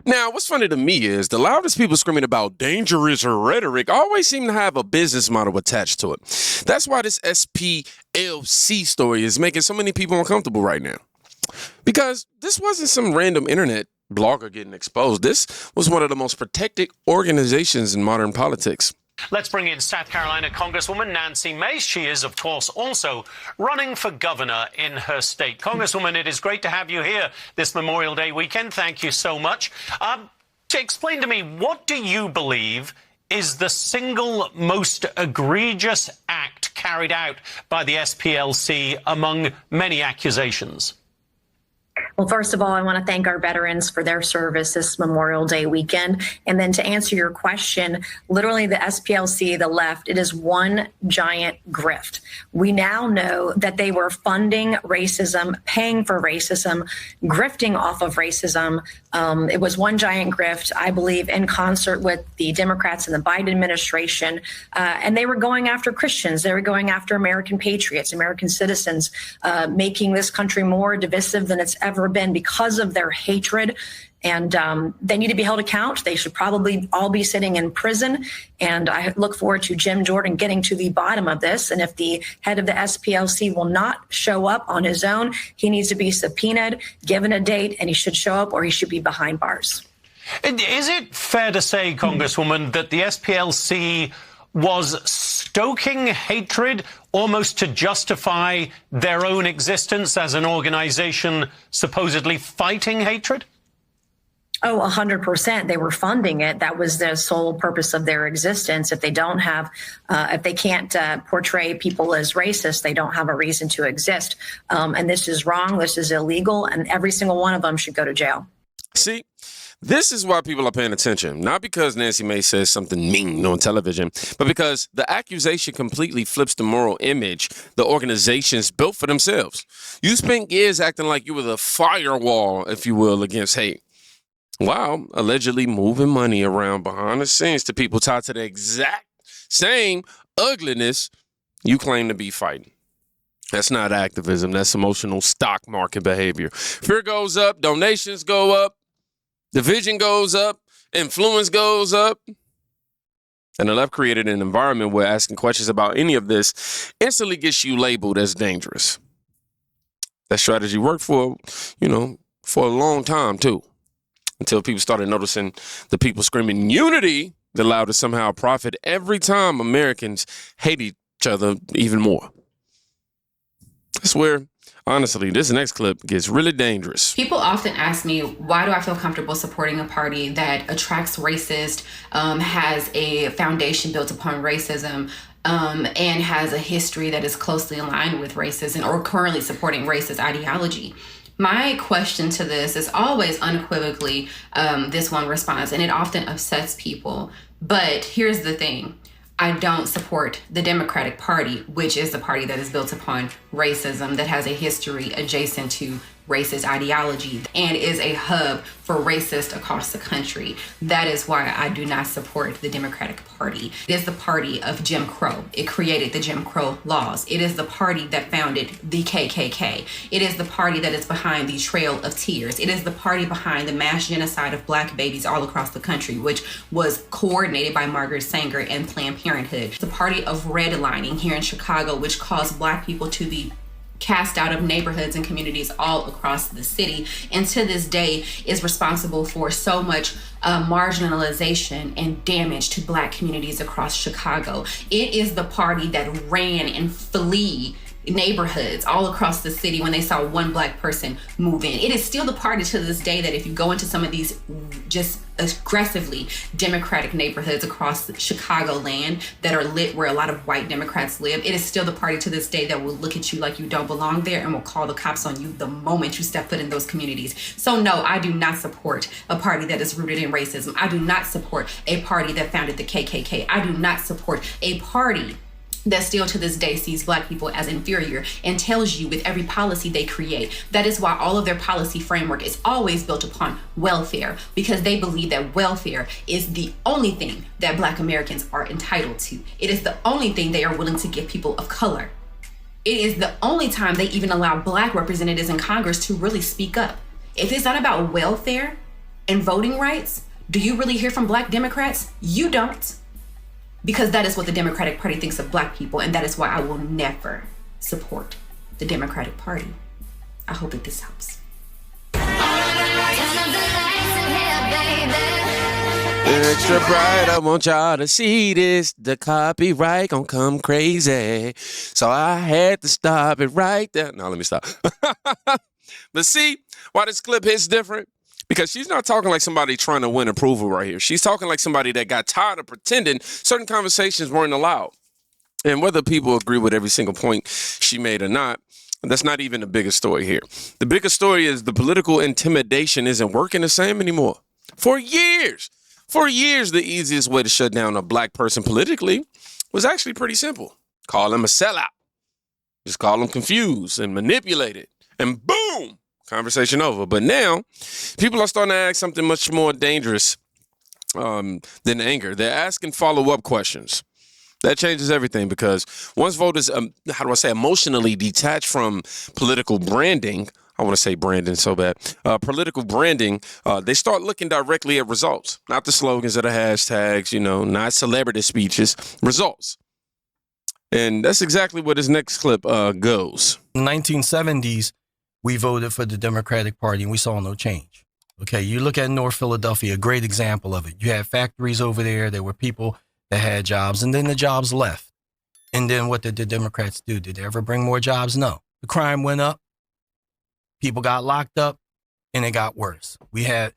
Now, what's funny to me is the loudest people screaming about dangerous rhetoric always seem to have a business model attached to it. That's why this SPLC story is making so many people uncomfortable right now. Because this wasn't some random internet blogger getting exposed. This was one of the most protected organizations in modern politics. Let's bring in South Carolina Congresswoman Nancy Mace. She is, of course, also running for governor in her state. Congresswoman, it is great to have you here this Memorial Day weekend. Thank you so much. To explain to me, what do you believe is the single most egregious act carried out by the SPLC among many accusations? Well, first of all, I want to thank our veterans for their service this Memorial Day weekend. And then to answer your question, literally the SPLC, the left, it is one giant grift. We now know that they were funding racism, paying for racism, grifting off of racism. It was one giant grift, I believe, in concert with the Democrats and the Biden administration. And they were going after Christians. They were going after American patriots, American citizens, making this country more divisive than it's ever been because of their hatred. And they need to be held account. They should probably all be sitting in prison. And I look forward to Jim Jordan getting to the bottom of this. And if the head of the SPLC will not show up on his own, he needs to be subpoenaed, given a date, and he should show up or he should be behind bars. Is it fair to say, Congresswoman, that the SPLC was stoking hatred almost to justify their own existence as an organization supposedly fighting hatred? Oh, 100%. They were funding it. That was the sole purpose of their existence. If they don't have, if they can't portray people as racist, they don't have a reason to exist. And this is wrong. This is illegal. And every single one of them should go to jail. See, this is why people are paying attention, not because Nancy Mace says something mean on television, but because the accusation completely flips the moral image the organizations built for themselves. You spent years acting like you were the firewall, if you will, against hate, while allegedly moving money around behind the scenes to people tied to the exact same ugliness you claim to be fighting. That's not activism. That's emotional stock market behavior. Fear goes up, donations go up, division goes up, influence goes up. And the left created an environment where asking questions about any of this instantly gets you labeled as dangerous. That strategy worked for a long time, too, until people started noticing the people screaming unity that allowed to somehow profit every time Americans hate each other even more. That's where, honestly, this next clip gets really dangerous. People often ask me, why do I feel comfortable supporting a party that attracts racist, has a foundation built upon racism, and has a history that is closely aligned with racism or currently supporting racist ideology? My question to this is always unequivocally this one response, and it often upsets people. But here's the thing. I don't support the Democratic Party, which is the party that is built upon racism, that has a history adjacent to racist ideology and is a hub for racists across the country. That is why I do not support the Democratic Party. It is the party of Jim Crow. It created the Jim Crow laws. It is the party that founded the KKK. It is the party that is behind the Trail of Tears. It is the party behind the mass genocide of Black babies all across the country, which was coordinated by Margaret Sanger and Planned Parenthood. The party of redlining here in Chicago, which caused Black people to be cast out of neighborhoods and communities all across the city, and to this day is responsible for so much marginalization and damage to Black communities across Chicago. It is the party that ran and fled neighborhoods all across the city when they saw one Black person move in. It is still the party to this day that if you go into some of these just aggressively Democratic neighborhoods across Chicagoland that are lit where a lot of white Democrats live, it is still the party to this day that will look at you like you don't belong there and will call the cops on you the moment you step foot in those communities. So no, I do not support a party that is rooted in racism. I do not support a party that founded the KKK. I do not support a party that still to this day sees Black people as inferior and tells you with every policy they create. That is why all of their policy framework is always built upon welfare, because they believe that welfare is the only thing that Black Americans are entitled to. It is the only thing they are willing to give people of color. It is the only time they even allow Black representatives in Congress to really speak up. If it's not about welfare and voting rights, do you really hear from Black Democrats? You don't. Because that is what the Democratic Party thinks of Black people, and that is why I will never support the Democratic Party. I hope that this helps. Extra bright, I want y'all to see this. The copyright gon' come crazy. So I had to stop it right there. No, let me stop. But see why this clip hits different? Because she's not talking like somebody trying to win approval right here. She's talking like somebody that got tired of pretending certain conversations weren't allowed. And whether people agree with every single point she made or not, that's not even the biggest story here. The biggest story is the political intimidation isn't working the same anymore. For years, the easiest way to shut down a Black person politically was actually pretty simple. Call him a sellout. Just call him confused and manipulated. And boom, conversation over. But now, people are starting to ask something much more dangerous than anger. They're asking follow-up questions. That changes everything because once voters, emotionally detached from political branding, I want to say branding so bad, political branding, they start looking directly at results, not the slogans or the hashtags, not celebrity speeches, results. And that's exactly where this next clip goes. In the 1970s, we voted for the Democratic Party and we saw no change. Okay, you look at North Philadelphia, a great example of it. You had factories over there. There were people that had jobs, and then the jobs left. And then what did the Democrats do? Did they ever bring more jobs? No. The crime went up. People got locked up, and it got worse. We had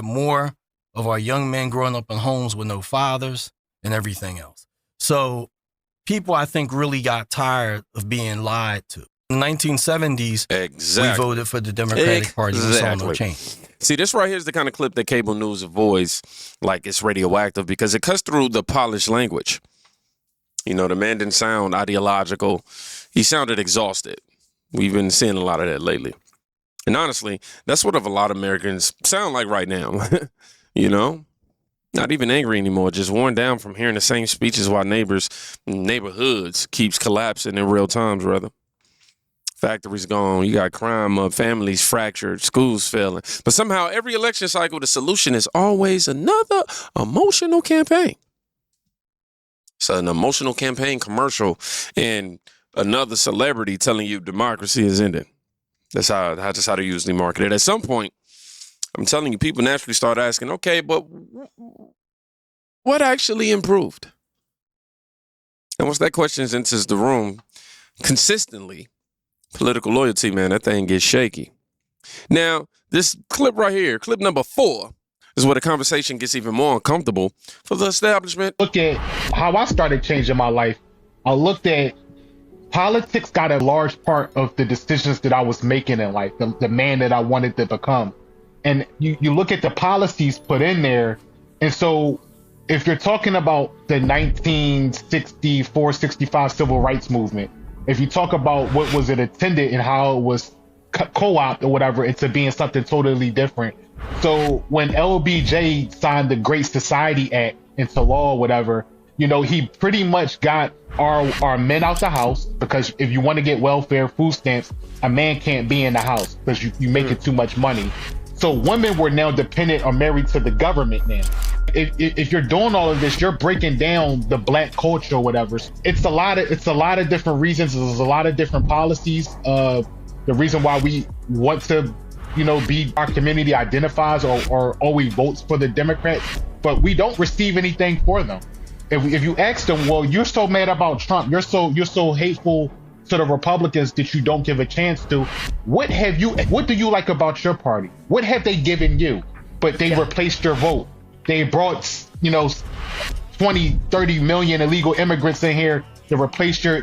more of our young men growing up in homes with no fathers and everything else. So people, I think, really got tired of being lied to. In the 1970s, we voted for the Democratic Party. We saw no change. See, this right here is the kind of clip that cable news avoids like it's radioactive because it cuts through the polished language. The man didn't sound ideological. He sounded exhausted. We've been seeing a lot of that lately. And honestly, that's what a lot of Americans sound like right now. Not even angry anymore, just worn down from hearing the same speeches while neighborhoods keeps collapsing in real times, rather. Factories gone, you got crime up, families fractured, schools failing. But somehow every election cycle, the solution is always another emotional campaign. It's an emotional campaign commercial and another celebrity telling you democracy is ended. That's how they usually market it. At some point, I'm telling you, people naturally start asking, okay, but what actually improved? And once that question enters the room consistently, political loyalty, man, that thing gets shaky. Now, this clip right here, clip number 4, is where the conversation gets even more uncomfortable for the establishment. Look at how I started changing my life. I looked at politics got a large part of the decisions that I was making in life, the man that I wanted to become. And you look at the policies put in there. And so if you're talking about the 1964, 65 civil rights movement, if you talk about what was it intended and how it was co-opted or whatever into being something totally different. So when LBJ signed the Great Society Act into law or whatever, he pretty much got our men out the house, because if you want to get welfare, food stamps, a man can't be in the house because you making too much money. So women were now dependent or married to the government now. If you're doing all of this, you're breaking down the Black culture or whatever. It's a lot of different reasons. There's a lot of different policies. The reason why we want to, be our community identifies or always votes for the Democrats, but we don't receive anything for them. If you ask them, well, you're so mad about Trump, you're so hateful to the Republicans that you don't give a chance to. What do you like about your party? What have they given you? But they replaced your vote. They brought, 20, 30 million illegal immigrants in here to replace your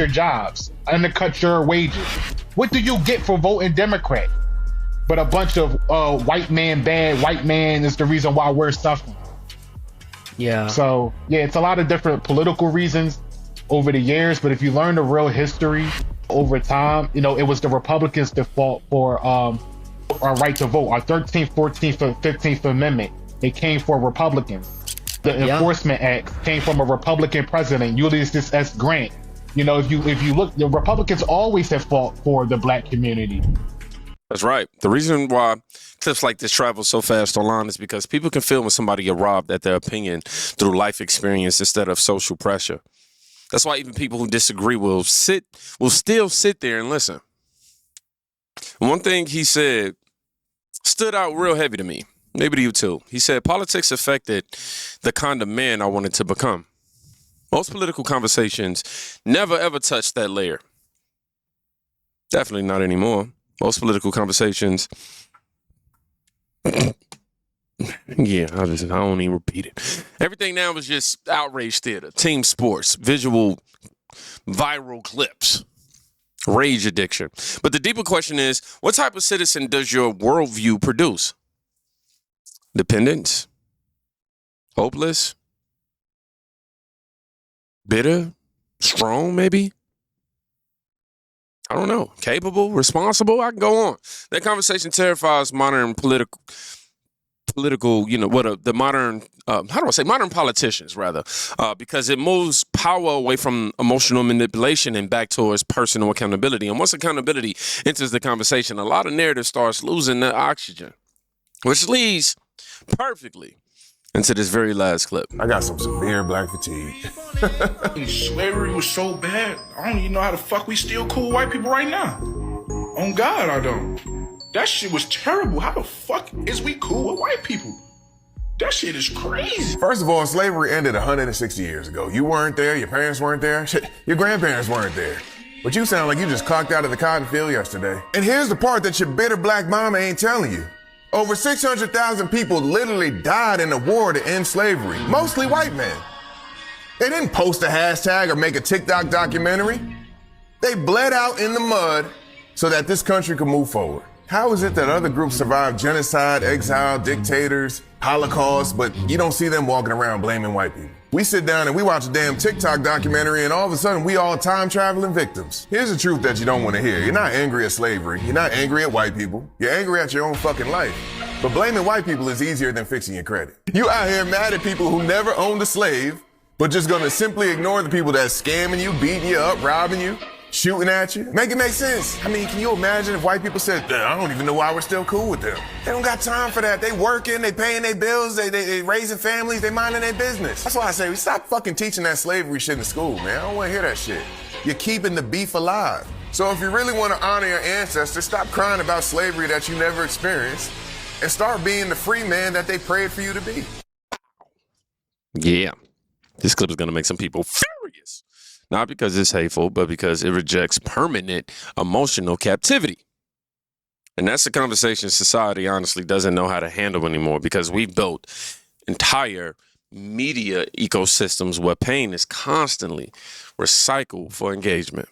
jobs, undercut your wages. What do you get for voting Democrat? But a bunch of white man is the reason why we're suffering. Yeah. So it's a lot of different political reasons over the years, but if you learn the real history over time, it was the Republicans that fought for our right to vote. Our 13th, 14th, and 15th Amendment, they came for Republicans. The Enforcement Act came from a Republican president, Ulysses S. Grant. If you look, the Republicans always have fought for the Black community. That's right. The reason why clips like this travel so fast online is because people can feel when somebody arrived at their opinion through life experience instead of social pressure. That's why even people who disagree will still sit there and listen. One thing he said stood out real heavy to me. Maybe to you too. He said, politics affected the kind of man I wanted to become. Most political conversations never ever touch that layer. Definitely not anymore. Most political conversations, yeah, I don't even repeat it. Everything now is just outrage theater, team sports, visual, viral clips, rage addiction. But the deeper question is, what type of citizen does your worldview produce? Dependent? Hopeless? Bitter? Strong, maybe? I don't know. Capable? Responsible? I can go on. That conversation terrifies modern political, the modern, modern politicians, rather, because it moves power away from emotional manipulation and back towards personal accountability. And once accountability enters the conversation, a lot of narrative starts losing their oxygen, which leads perfectly into this very last clip. I got some severe black fatigue. Slavery was so bad, I don't even know how the fuck we still cool white people right now. On God, I don't. That shit was terrible. How the fuck is we cool with white people? That shit is crazy. First of all, slavery ended 160 years ago. You weren't there, your parents weren't there, shit, your grandparents weren't there. But you sound like you just clocked out of the cotton field yesterday. And here's the part that your bitter black mama ain't telling you. Over 600,000 people literally died in the war to end slavery, mostly white men. They didn't post a hashtag or make a TikTok documentary. They bled out in the mud so that this country could move forward. How is it that other groups survived genocide, exile, dictators, Holocaust, but you don't see them walking around blaming white people? We sit down and we watch a damn TikTok documentary and all of a sudden we all time traveling victims. Here's the truth that you don't want to hear. You're not angry at slavery. You're not angry at white people. You're angry at your own fucking life. But blaming white people is easier than fixing your credit. You out here mad at people who never owned a slave, but just gonna simply ignore the people that's scamming you, beating you up, robbing you, shooting at you. Make it make sense. I mean, can you imagine if white people said, I don't even know why we're still cool with them. They don't got time for that. They working, they paying their bills, they raising families, they minding their business. That's why I say we stop fucking teaching that slavery shit in school, man. I don't want to hear that shit. You're keeping the beef alive. So if you really want to honor your ancestors, stop crying about slavery that you never experienced and start being the free man that they prayed for you to be. Yeah. This clip is going to make some people furious. Not because it's hateful, but because it rejects permanent emotional captivity. And that's the conversation society honestly doesn't know how to handle anymore, because we've built entire media ecosystems where pain is constantly recycled for engagement.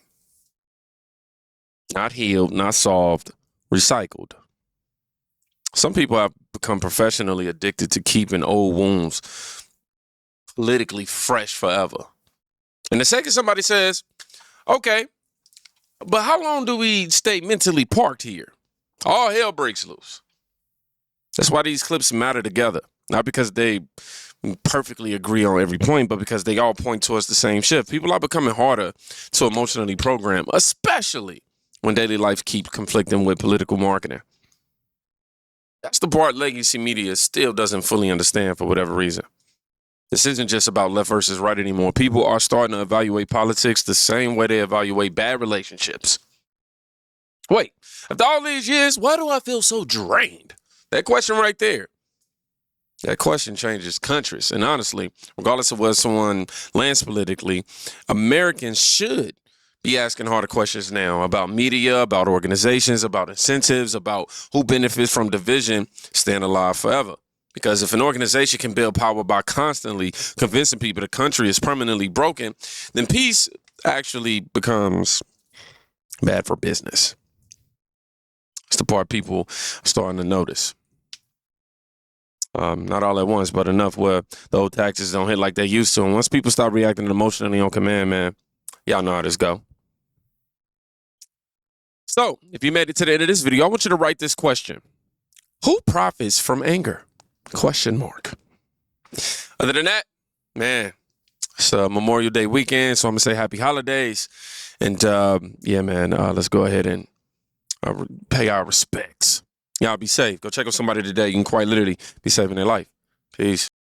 Not healed, not solved, recycled. Some people have become professionally addicted to keeping old wounds politically fresh forever. And the second somebody says, okay, but how long do we stay mentally parked here? All hell breaks loose. That's why these clips matter together. Not because they perfectly agree on every point, but because they all point towards the same shift. People are becoming harder to emotionally program, especially when daily life keeps conflicting with political marketing. That's the part legacy media still doesn't fully understand for whatever reason. This isn't just about left versus right anymore. People are starting to evaluate politics the same way they evaluate bad relationships. Wait, after all these years, why do I feel so drained? That question right there. That question changes countries. And honestly, regardless of where someone lands politically, Americans should be asking harder questions now about media, about organizations, about incentives, about who benefits from division, staying alive forever. Because if an organization can build power by constantly convincing people the country is permanently broken, then peace actually becomes bad for business. It's the part people are starting to notice. Not all at once, but enough where the old taxes don't hit like they used to. And once people start reacting emotionally on command, man, y'all know how this go. So, if you made it to the end of this video, I want you to write this question. Who profits from anger? Question mark. Other than that, man, it's Memorial Day weekend, so I'm going to say happy holidays. And, yeah, man, let's go ahead and pay our respects. Y'all be safe. Go check on somebody today. You can quite literally be saving their life. Peace.